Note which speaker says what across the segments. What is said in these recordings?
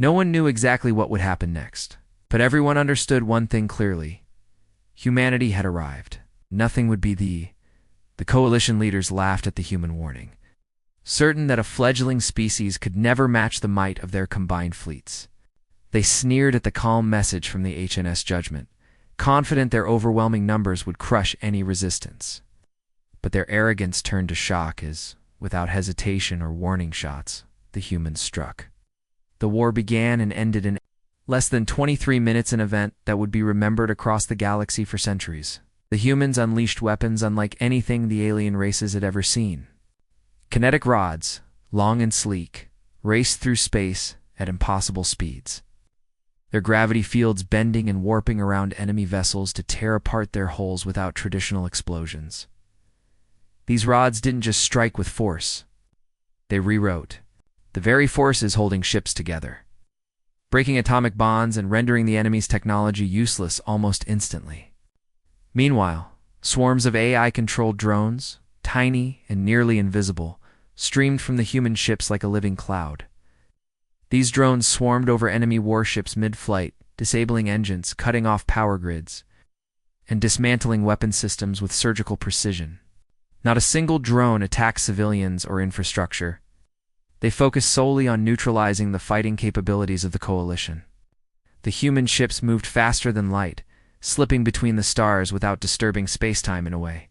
Speaker 1: No one knew exactly what would happen next, but everyone understood one thing clearly. Humanity had arrived. Nothing would be The coalition leaders laughed at the human warning, certain that a fledgling species could never match the might of their combined fleets. They sneered at the calm message from the HNS Judgment, confident their overwhelming numbers would crush any resistance. But their arrogance turned to shock as, without hesitation or warning shots, the humans struck. The war began and ended in less than 23 minutes, an event that would be remembered across the galaxy for centuries. The humans unleashed weapons unlike anything the alien races had ever seen. Kinetic rods, long and sleek, raced through space at impossible speeds, their gravity fields bending and warping around enemy vessels to tear apart their hulls without traditional explosions. These rods didn't just strike with force. They rewrote the very forces holding ships together, breaking atomic bonds and rendering the enemy's technology useless almost instantly. Meanwhile, swarms of AI-controlled drones, tiny and nearly invisible, streamed from the human ships like a living cloud. These drones swarmed over enemy warships mid-flight, disabling engines, cutting off power grids, and dismantling weapon systems with surgical precision. Not a single drone attacked civilians or infrastructure. They focused solely on neutralizing the fighting capabilities of the coalition. The human ships moved faster than light, slipping between the stars without disturbing space-time in a way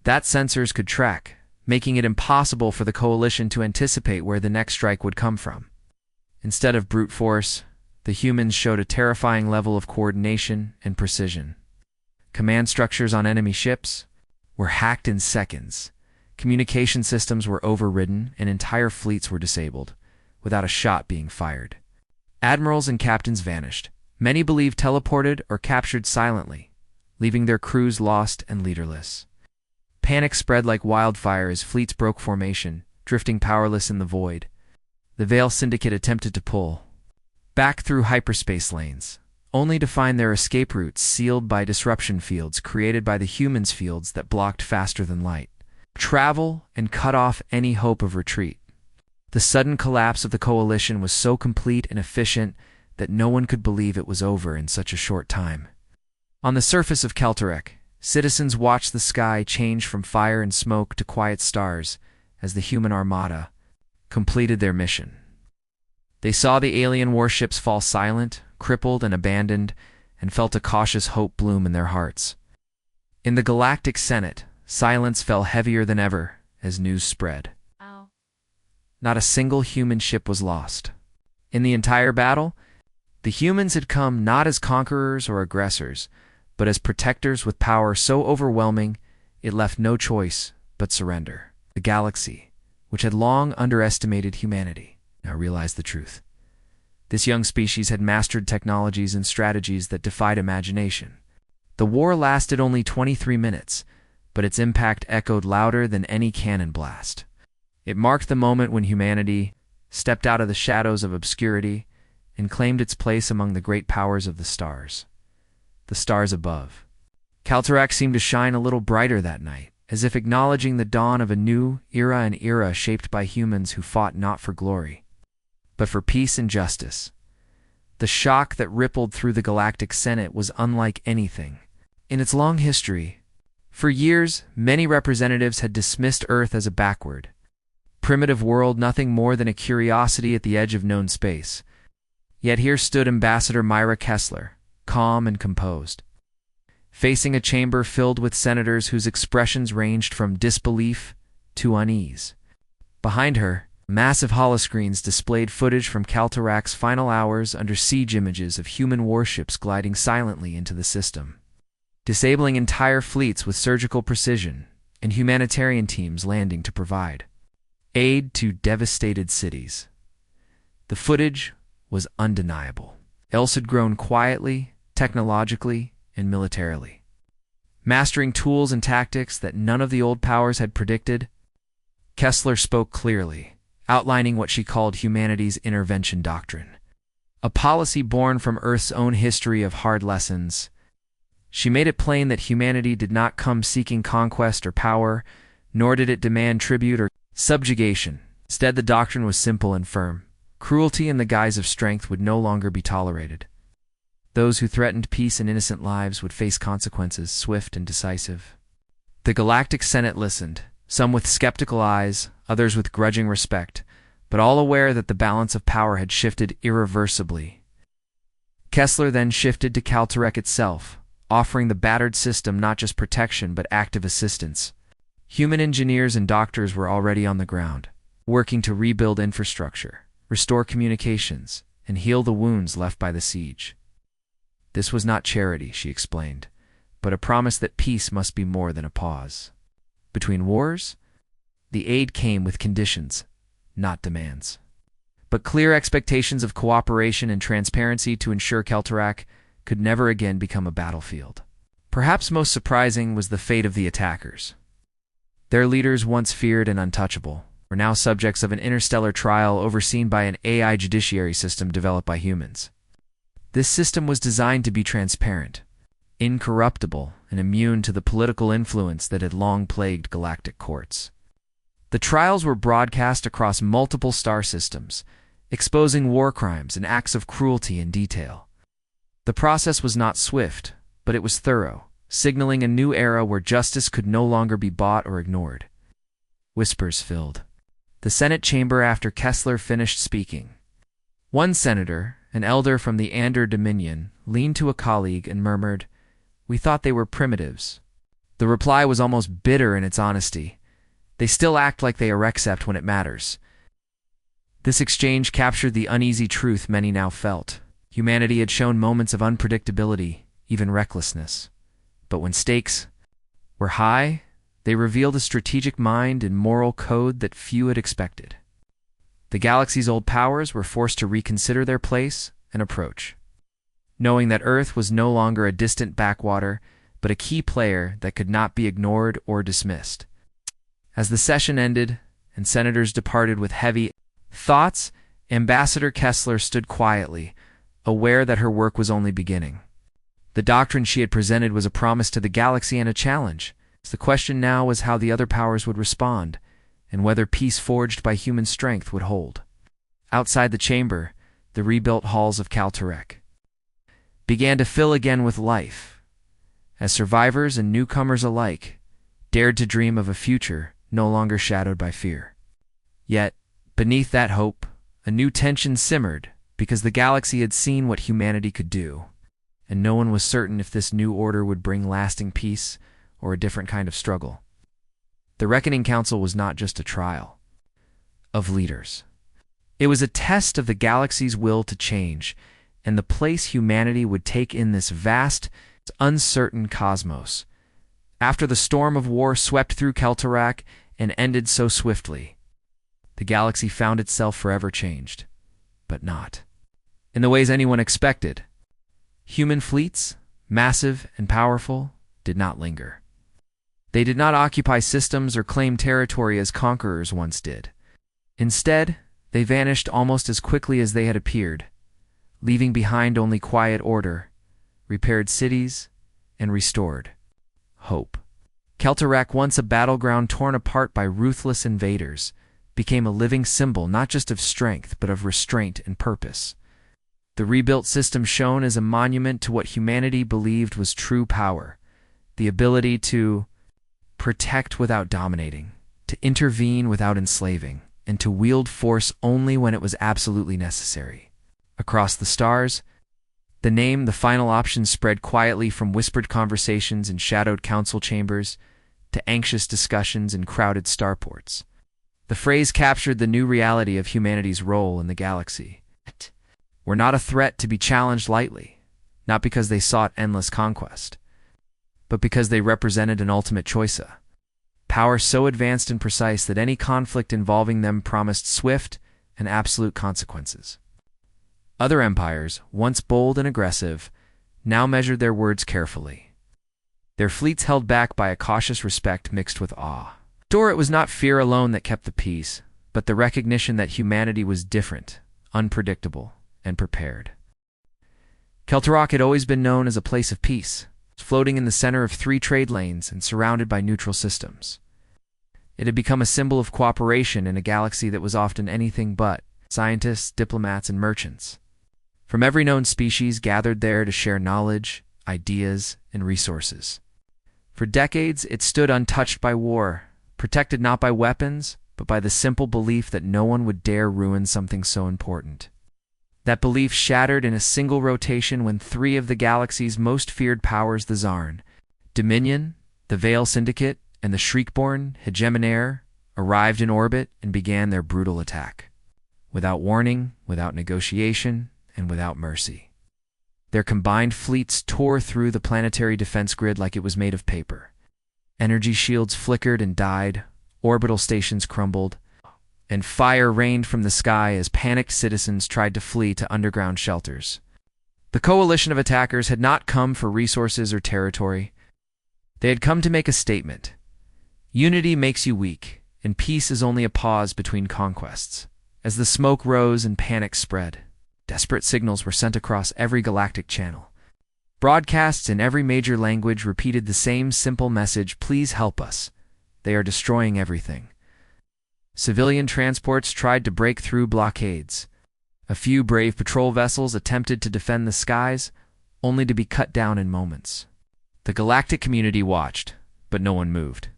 Speaker 1: that sensors could track, making it impossible for the coalition to anticipate where the next strike would come from. Instead of brute force, the humans showed a terrifying level of coordination and precision. Command structures on enemy ships were hacked in seconds. Communication systems were overridden and entire fleets were disabled, without a shot being fired. Admirals and captains vanished, many believed teleported or captured silently, leaving their crews lost and leaderless. Panic spread like wildfire as fleets broke formation, drifting powerless in the void. The Veil Syndicate attempted to pull back through hyperspace lanes, only to find their escape routes sealed by disruption fields created by the humans' fields that blocked faster than light travel and cut off any hope of retreat. The sudden collapse of the coalition was so complete and efficient that no one could believe it was over in such a short time. On the surface of Keltarek, citizens watched the sky change from fire and smoke to quiet stars as the human Armada completed their mission. They saw the alien warships fall silent, crippled, and abandoned, and felt a cautious hope bloom in their hearts. In the Galactic Senate, silence fell heavier than ever as news spread. Not a single human ship was lost. In the entire battle, the humans had come not as conquerors or aggressors, but as protectors with power so overwhelming it left no choice but surrender. The galaxy, which had long underestimated humanity, now realized the truth. This young species had mastered technologies and strategies that defied imagination. The war lasted only 23 minutes, but its impact echoed louder than any cannon blast. It marked the moment when humanity stepped out of the shadows of obscurity and claimed its place among the great powers of the stars above. Keltarek seemed to shine a little brighter that night, as if acknowledging the dawn of a new era, an era shaped by humans who fought not for glory, but for peace and justice. The shock that rippled through the Galactic Senate was unlike anything in its long history. For years, many representatives had dismissed Earth as a backward, primitive world, nothing more than a curiosity at the edge of known space. Yet here stood Ambassador Myra Kessler, calm and composed, facing a chamber filled with senators whose expressions ranged from disbelief to unease. Behind her, massive holoscreens displayed footage from Keltarek's final hours under siege, images of human warships gliding silently into the system, disabling entire fleets with surgical precision, and humanitarian teams landing to provide aid to devastated cities. The footage was undeniable. Els had grown quietly, technologically, and militarily, mastering tools and tactics that none of the old powers had predicted. Kessler spoke clearly, outlining what she called humanity's intervention doctrine, a policy born from Earth's own history of hard lessons. She made it plain that humanity did not come seeking conquest or power, nor did it demand tribute or subjugation. Instead, the doctrine was simple and firm. Cruelty in the guise of strength would no longer be tolerated. Those who threatened peace and innocent lives would face consequences swift and decisive. The Galactic Senate listened, some with skeptical eyes, others with grudging respect, but all aware that the balance of power had shifted irreversibly. Kessler then shifted to Caltech itself, offering the battered system not just protection but active assistance. Human engineers and doctors were already on the ground, working to rebuild infrastructure, restore communications, and heal the wounds left by the siege. This was not charity, she explained, but a promise that peace must be more than a pause. Between wars, the aid came with conditions, not demands, but clear expectations of cooperation and transparency to ensure Caltech could never again become a battlefield. Perhaps most surprising was the fate of the attackers. Their leaders, once feared and untouchable, were now subjects of an interstellar trial overseen by an AI judiciary system developed by humans. This system was designed to be transparent, incorruptible, and immune to the political influence that had long plagued galactic courts. The trials were broadcast across multiple star systems, exposing war crimes and acts of cruelty in detail. The process was not swift, but it was thorough, signaling a new era where justice could no longer be bought or ignored. Whispers filled the Senate chamber after Kessler finished speaking. One senator, an elder from the Ander Dominion, leaned to a colleague and murmured, "We thought they were primitives." The reply was almost bitter in its honesty. "They still act like they are accept when it matters." This exchange captured the uneasy truth many now felt. Humanity had shown moments of unpredictability, even recklessness. But when stakes were high, they revealed a strategic mind and moral code that few had expected. The galaxy's old powers were forced to reconsider their place and approach, knowing that Earth was no longer a distant backwater, but a key player that could not be ignored or dismissed. As the session ended and senators departed with heavy thoughts, Ambassador Kessler stood quietly, aware that her work was only beginning. The doctrine she had presented was a promise to the galaxy and a challenge. The question now was how the other powers would respond, and whether peace forged by human strength would hold. Outside the chamber, the rebuilt halls of Caltech began to fill again with life, as survivors and newcomers alike dared to dream of a future no longer shadowed by fear. Yet, beneath that hope, a new tension simmered, because the galaxy had seen what humanity could do, and no one was certain if this new order would bring lasting peace or a different kind of struggle. The Reckoning Council was not just a trial of leaders. It was a test of the galaxy's will to change, and the place humanity would take in this vast, uncertain cosmos. After the storm of war swept through Caltech and ended so swiftly, the galaxy found itself forever changed, but not in the ways anyone expected. Human fleets, massive and powerful, did not linger. They did not occupy systems or claim territory as conquerors once did. Instead, they vanished almost as quickly as they had appeared, leaving behind only quiet order, repaired cities, and restored hope. Caltech, once a battleground torn apart by ruthless invaders, became a living symbol not just of strength but of restraint and purpose. The rebuilt system shone as a monument to what humanity believed was true power, the ability to protect without dominating, to intervene without enslaving, and to wield force only when it was absolutely necessary. Across the stars, the name, the final option, spread quietly from whispered conversations in shadowed council chambers to anxious discussions in crowded starports. The phrase captured the new reality of humanity's role in the galaxy. Were not a threat to be challenged lightly, not because they sought endless conquest, but because they represented an ultimate choice, power so advanced and precise that any conflict involving them promised swift and absolute consequences. Other empires, once bold and aggressive, now measured their words carefully, their fleets held back by a cautious respect mixed with awe. It was not fear alone that kept the peace, but the recognition that humanity was different, unpredictable, and prepared. Caltech had always been known as a place of peace, floating in the center of 3 trade lanes and surrounded by neutral systems. It had become a symbol of cooperation in a galaxy that was often anything but. scientists, diplomats, and merchants. From every known species gathered there to share knowledge, ideas, and resources. For decades, it stood untouched by war, protected not by weapons, but by the simple belief that no one would dare ruin something so important. That belief shattered in a single rotation when three of the galaxy's most feared powers, the Zarn, Dominion, the Veil Syndicate, and the Shriekborn, Hegemonaire, arrived in orbit and began their brutal attack. Without warning, without negotiation, and without mercy. Their combined fleets tore through the planetary defense grid like it was made of paper. Energy shields flickered and died, orbital stations crumbled, and fire rained from the sky as panicked citizens tried to flee to underground shelters. The coalition of attackers had not come for resources or territory. They had come to make a statement. Unity makes you weak, and peace is only a pause between conquests. As the smoke rose and panic spread, desperate signals were sent across every galactic channel. Broadcasts in every major language repeated the same simple message: please help us. They are destroying everything. Civilian transports tried to break through blockades. A few brave patrol vessels attempted to defend the skies, only to be cut down in moments. The galactic community watched, but no one moved.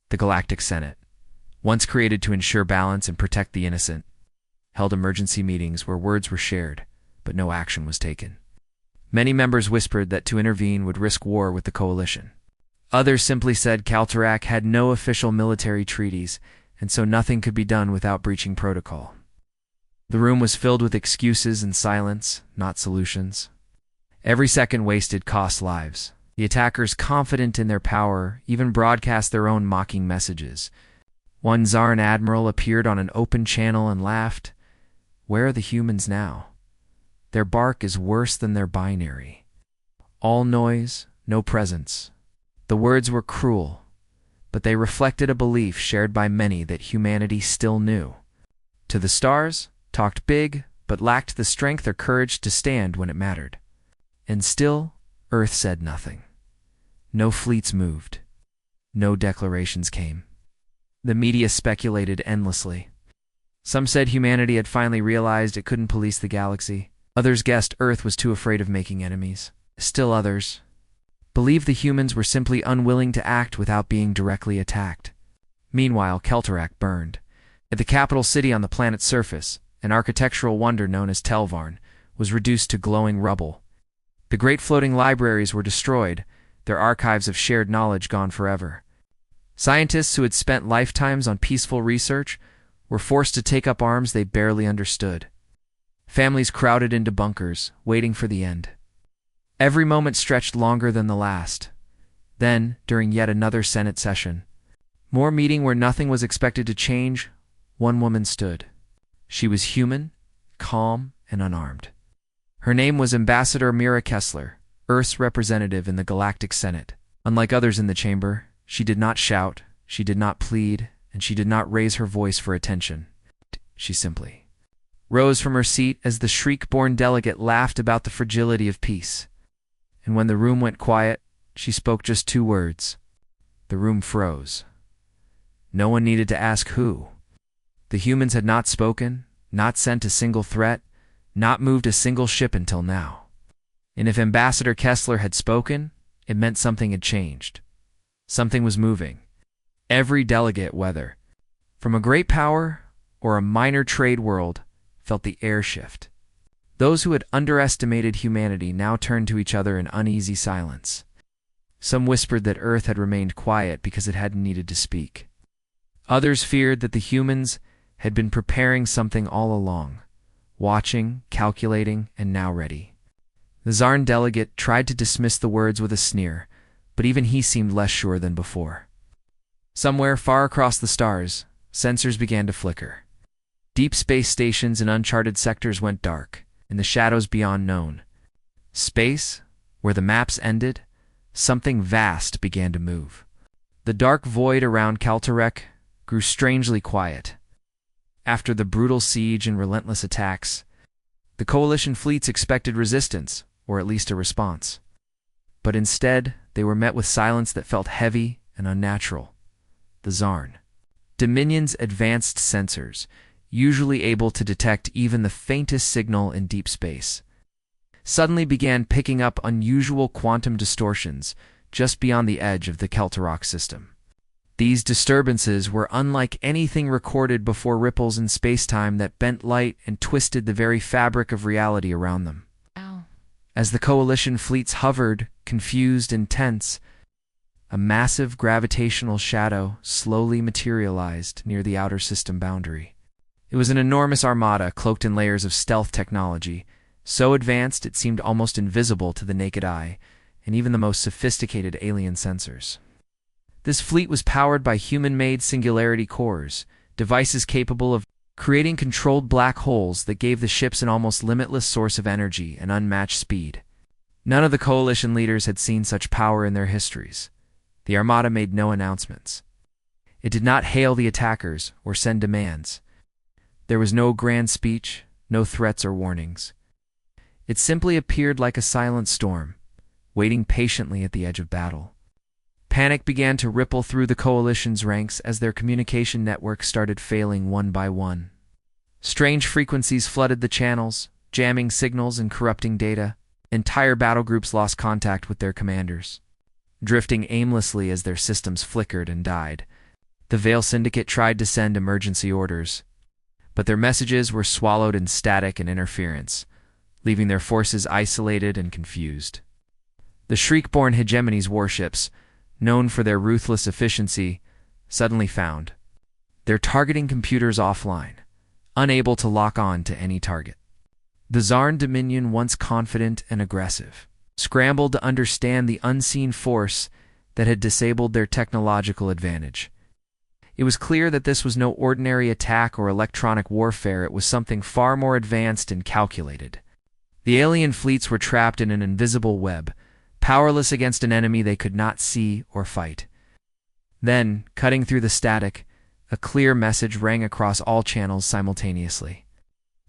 Speaker 1: The Galactic Senate, once created to ensure balance and protect the innocent, held emergency meetings where words were shared, but no action was taken. Many members whispered that to intervene would risk war with the coalition. Others simply said Calterac had no official military treaties, and so nothing could be done without breaching protocol. The room was filled with excuses and silence, not solutions. Every second wasted cost lives. The attackers, confident in their power, even broadcast their own mocking messages. One Zarn admiral appeared on an open channel and laughed. Where are the humans now? Their bark is worse than their binary. All noise, no presence. The words were cruel, but they reflected a belief shared by many that humanity still knew. To the stars, talked big, but lacked the strength or courage to stand when it mattered. And still, Earth said nothing. No fleets moved. No declarations came. The media speculated endlessly. Some said humanity had finally realized it couldn't police the galaxy. Others guessed Earth was too afraid of making enemies. Still others believed the humans were simply unwilling to act without being directly attacked. Meanwhile, Calterac burned. At the capital city on the planet's surface, an architectural wonder known as Telvarn was reduced to glowing rubble. The great floating libraries were destroyed, their archives of shared knowledge gone forever. Scientists who had spent lifetimes on peaceful research were forced to take up arms they barely understood. Families crowded into bunkers, waiting for the end. Every moment stretched longer than the last. Then, during yet another Senate session, more meeting where nothing was expected to change, one woman stood. She was human, calm, and unarmed. Her name was Ambassador Mira Kessler, Earth's representative in the Galactic Senate. Unlike others in the chamber, she did not shout, she did not plead, and she did not raise her voice for attention. She simply rose from her seat as the Shriek-born delegate laughed about the fragility of peace. And when the room went quiet, she spoke just 2 words. The room froze. No one needed to ask who. The humans had not spoken, not sent a single threat, not moved a single ship until now. And if Ambassador Kessler had spoken, it meant something had changed. Something was moving. Every delegate, whether from a great power or a minor trade world, felt the air shift. Those who had underestimated humanity now turned to each other in uneasy silence. Some whispered that Earth had remained quiet because it hadn't needed to speak. Others feared that the humans had been preparing something all along, watching, calculating, and now ready. The Zarn delegate tried to dismiss the words with a sneer, but even he seemed less sure than before. Somewhere far across the stars, sensors began to flicker. Deep space stations in uncharted sectors went dark, in the shadows beyond known. Space, where the maps ended, something vast began to move. The dark void around Calterac grew strangely quiet. After the brutal siege and relentless attacks, the coalition fleets expected resistance, or at least a response. But instead, they were met with silence that felt heavy and unnatural. The Zarn. Dominion's advanced sensors, usually able to detect even the faintest signal in deep space, suddenly began picking up unusual quantum distortions just beyond the edge of the Keltarok system. These disturbances were unlike anything recorded before, ripples in spacetime that bent light and twisted the very fabric of reality around them.
Speaker 2: Ow.
Speaker 1: As the Coalition fleets hovered, confused and tense, a massive gravitational shadow slowly materialized near the outer system boundary. It was an enormous armada cloaked in layers of stealth technology, so advanced it seemed almost invisible to the naked eye and even the most sophisticated alien sensors. This fleet was powered by human-made singularity cores, devices capable of creating controlled black holes that gave the ships an almost limitless source of energy and unmatched speed. None of the Coalition leaders had seen such power in their histories. The Armada made no announcements. It did not hail the attackers or send demands. There was no grand speech, no threats or warnings. It simply appeared like a silent storm, waiting patiently at the edge of battle. Panic began to ripple through the Coalition's ranks as their communication networks started failing one by one. Strange frequencies flooded the channels, jamming signals and corrupting data. Entire battle groups lost contact with their commanders, drifting aimlessly as their systems flickered and died. The Veil Syndicate tried to send emergency orders, but their messages were swallowed in static and interference, leaving their forces isolated and confused. The Shriekborn Hegemony's warships, known for their ruthless efficiency, suddenly found their targeting computers offline, unable to lock on to any target. The Zarn Dominion, once confident and aggressive, scrambled to understand the unseen force that had disabled their technological advantage. It was clear that this was no ordinary attack or electronic warfare. It was something far more advanced and calculated. The alien fleets were trapped in an invisible web, powerless against an enemy they could not see or fight. Then, cutting through the static, a clear message rang across all channels simultaneously.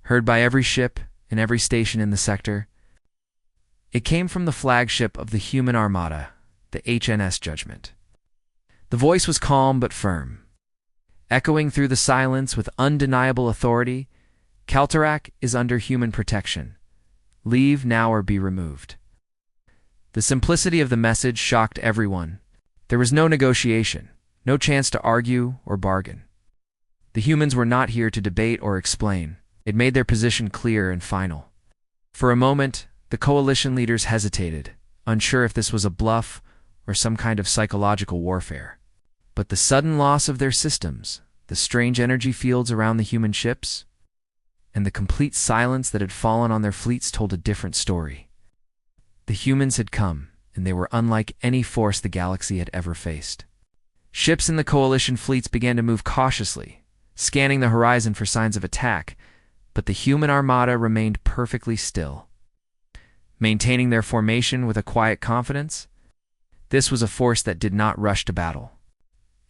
Speaker 1: Heard by every ship and every station in the sector, it came from the flagship of the human armada, the HNS Judgment. The voice was calm but firm. Echoing through the silence with undeniable authority, Keltarak is under human protection. Leave now or be removed. The simplicity of the message shocked everyone. There was no negotiation, no chance to argue or bargain. The humans were not here to debate or explain. It made their position clear and final. For a moment, the Coalition leaders hesitated, unsure if this was a bluff or some kind of psychological warfare. But the sudden loss of their systems, the strange energy fields around the human ships, and the complete silence that had fallen on their fleets told a different story. The humans had come, and they were unlike any force the galaxy had ever faced. Ships in the Coalition fleets began to move cautiously, scanning the horizon for signs of attack, but the human armada remained perfectly still. Maintaining their formation with a quiet confidence, this was a force that did not rush to battle.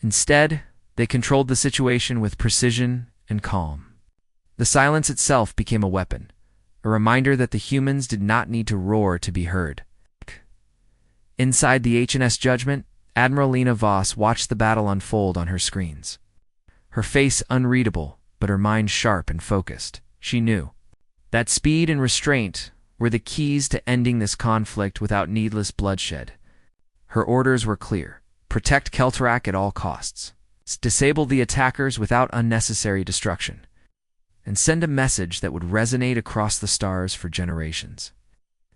Speaker 1: Instead, they controlled the situation with precision and calm. The silence itself became a weapon, a reminder that the humans did not need to roar to be heard. Inside the HNS Judgment, Admiral Lena Voss watched the battle unfold on her screens. Her face unreadable, but her mind sharp and focused. She knew that speed and restraint were the keys to ending this conflict without needless bloodshed. Her orders were clear: protect Keltarak at all costs, disable the attackers without unnecessary destruction, and send a message that would resonate across the stars for generations.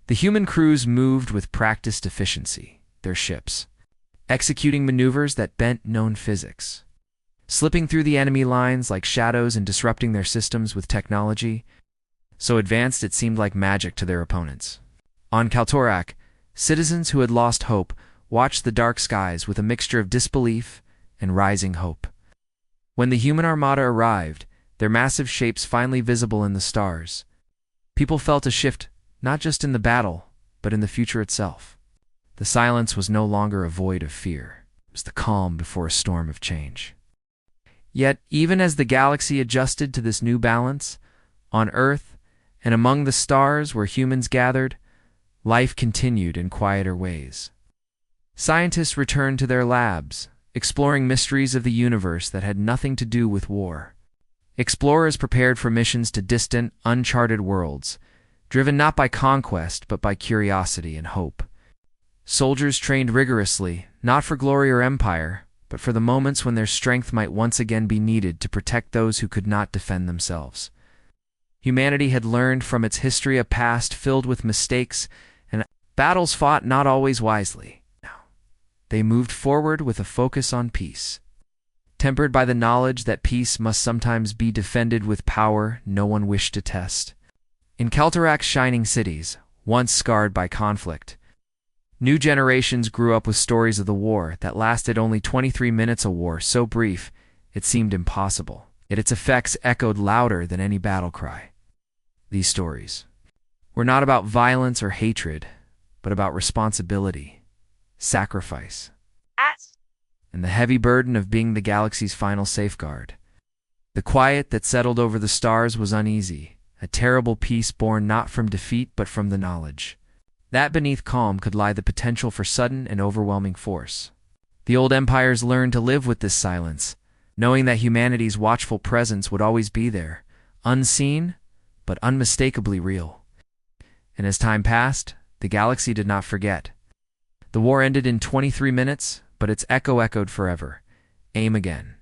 Speaker 1: The human crews moved with practiced efficiency, their ships executing maneuvers that bent known physics, slipping through the enemy lines like shadows and disrupting their systems with technology so advanced it seemed like magic to their opponents. On Keltarak, citizens who had lost hope watched the dark skies with a mixture of disbelief and rising hope. When the human armada arrived, their massive shapes finally visible in the stars, people felt a shift not just in the battle, but in the future itself. The silence was no longer a void of fear. It was the calm before a storm of change. Yet, even as the galaxy adjusted to this new balance, on Earth and among the stars where humans gathered, life continued in quieter ways. Scientists returned to their labs, exploring mysteries of the universe that had nothing to do with war. Explorers prepared for missions to distant, uncharted worlds, driven not by conquest but by curiosity and hope. Soldiers trained rigorously, not for glory or empire, but for the moments when their strength might once again be needed to protect those who could not defend themselves. Humanity had learned from its history a past filled with mistakes and battles fought not always wisely. They moved forward with a focus on peace, tempered by the knowledge that peace must sometimes be defended with power no one wished to test. In Keltarak's shining cities, once scarred by conflict, new generations grew up with stories of the war that lasted only 23 minutes, a war so brief it seemed impossible, yet its effects echoed louder than any battle cry. These stories were not about violence or hatred, but about responsibility, sacrifice, and the heavy burden of being the galaxy's final safeguard. The quiet that settled over the stars was uneasy, a terrible peace born not from defeat but from the knowledge that beneath calm could lie the potential for sudden and overwhelming force. The old empires learned to live with this silence, knowing that humanity's watchful presence would always be there, unseen but unmistakably real. And as time passed, the galaxy did not forget. The war ended in 23 minutes, but its echo echoed forever. Aim again.